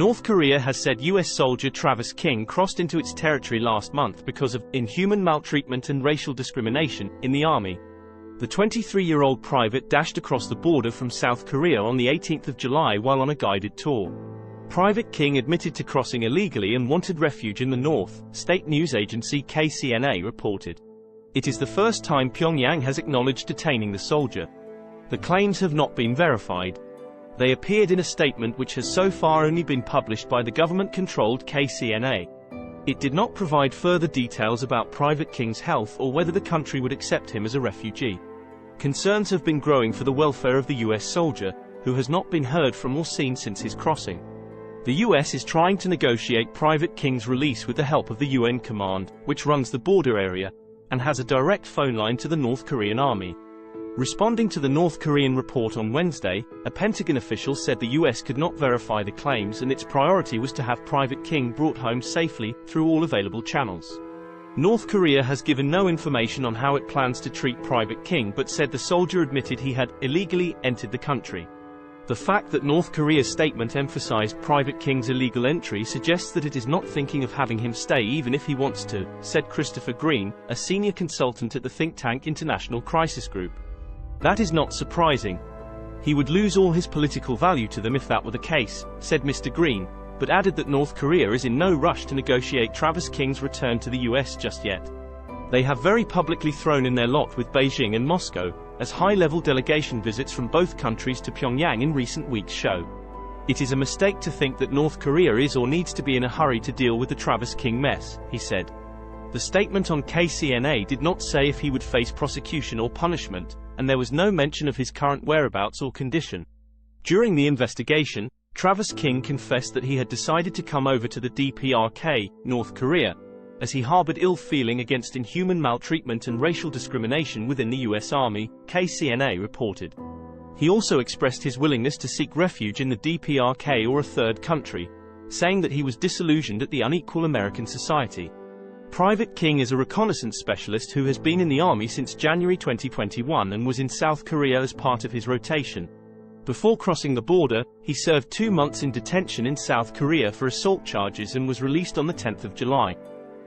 North Korea has said U.S. soldier Travis King crossed into its territory last month because of inhuman maltreatment and racial discrimination in the army. The 23-year-old private dashed across the border from South Korea on the 18th of July while on a guided tour. Private King admitted to crossing illegally and wanted refuge in the north, state news agency KCNA reported. It is the first time Pyongyang has acknowledged detaining the soldier. The claims have not been verified. They appeared in a statement which has so far only been published by the government-controlled KCNA. It did not provide further details about Private King's health or whether the country would accept him as a refugee. Concerns have been growing for the welfare of the U.S. soldier, who has not been heard from or seen since his crossing. The U.S. is trying to negotiate Private King's release with the help of the UN command, which runs the border area, and has a direct phone line to the North Korean army. Responding to the North Korean report on Wednesday, a Pentagon official said the U.S. could not verify the claims and its priority was to have Private King brought home safely through all available channels. North Korea has given no information on how it plans to treat Private King but said the soldier admitted he had illegally entered the country. The fact that North Korea's statement emphasized Private King's illegal entry suggests that it is not thinking of having him stay even if he wants to, said Christopher Green, a senior consultant at the think tank International Crisis Group. That is not surprising. He would lose all his political value to them if that were the case, said Mr. Green, but added that North Korea is in no rush to negotiate Travis King's return to the US just yet. They have very publicly thrown in their lot with Beijing and Moscow, as high-level delegation visits from both countries to Pyongyang in recent weeks show. It is a mistake to think that North Korea is or needs to be in a hurry to deal with the Travis King mess, he said. The statement on KCNA did not say if he would face prosecution or punishment, and there was no mention of his current whereabouts or condition. During the investigation, Travis King confessed that he had decided to come over to the DPRK, North Korea, as he harbored ill feeling against inhuman maltreatment and racial discrimination within the U.S. Army, KCNA reported. He also expressed his willingness to seek refuge in the DPRK or a third country, saying that he was disillusioned at the unequal American society. Private King is a reconnaissance specialist who has been in the Army since January 2021 and was in South Korea as part of his rotation. Before crossing the border, he served 2 months in detention in South Korea for assault charges and was released on the 10th of July.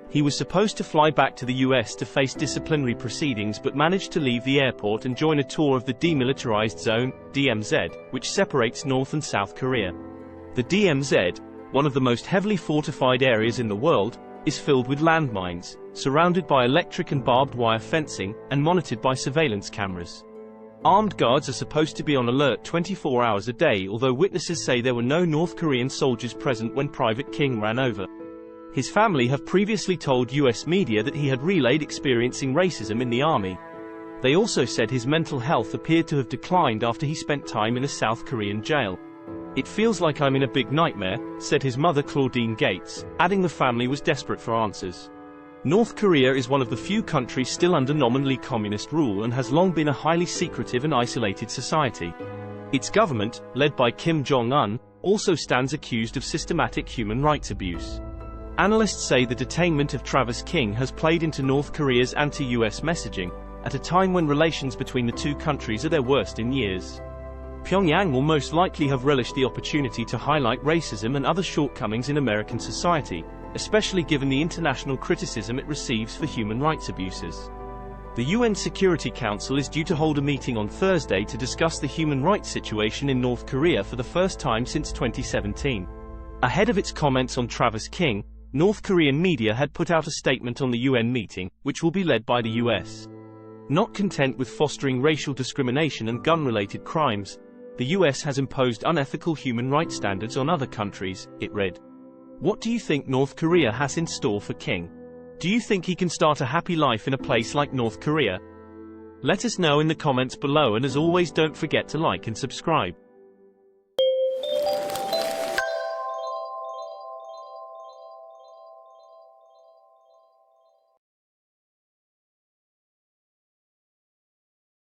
He was supposed to fly back to the US to face disciplinary proceedings but managed to leave the airport and join a tour of the Demilitarized Zone, DMZ, which separates North and South Korea. The DMZ, one of the most heavily fortified areas in the world, is filled with landmines, surrounded by electric and barbed wire fencing, and monitored by surveillance cameras. Armed guards are supposed to be on alert 24 hours a day, although witnesses say there were no North Korean soldiers present when Private King ran over. His family have previously told US media that he had relayed experiencing racism in the army. They also said his mental health appeared to have declined after he spent time in a South Korean jail. "It feels like I'm in a big nightmare," said his mother Claudine Gates, adding the family was desperate for answers. North Korea is one of the few countries still under nominally communist rule and has long been a highly secretive and isolated society. Its government, led by Kim Jong-un, also stands accused of systematic human rights abuse. Analysts say the detainment of Travis King has played into North Korea's anti-US messaging, at a time when relations between the two countries are their worst in years. Pyongyang will most likely have relished the opportunity to highlight racism and other shortcomings in American society, especially given the international criticism it receives for human rights abuses. The UN Security Council is due to hold a meeting on Thursday to discuss the human rights situation in North Korea for the first time since 2017. Ahead of its comments on Travis King, North Korean media had put out a statement on the UN meeting, which will be led by the US. Not content with fostering racial discrimination and gun-related crimes, the US has imposed unethical human rights standards on other countries, it read. What do you think North Korea has in store for King? Do you think he can start a happy life in a place like North Korea? Let us know in the comments below, and as always, don't forget to like and subscribe.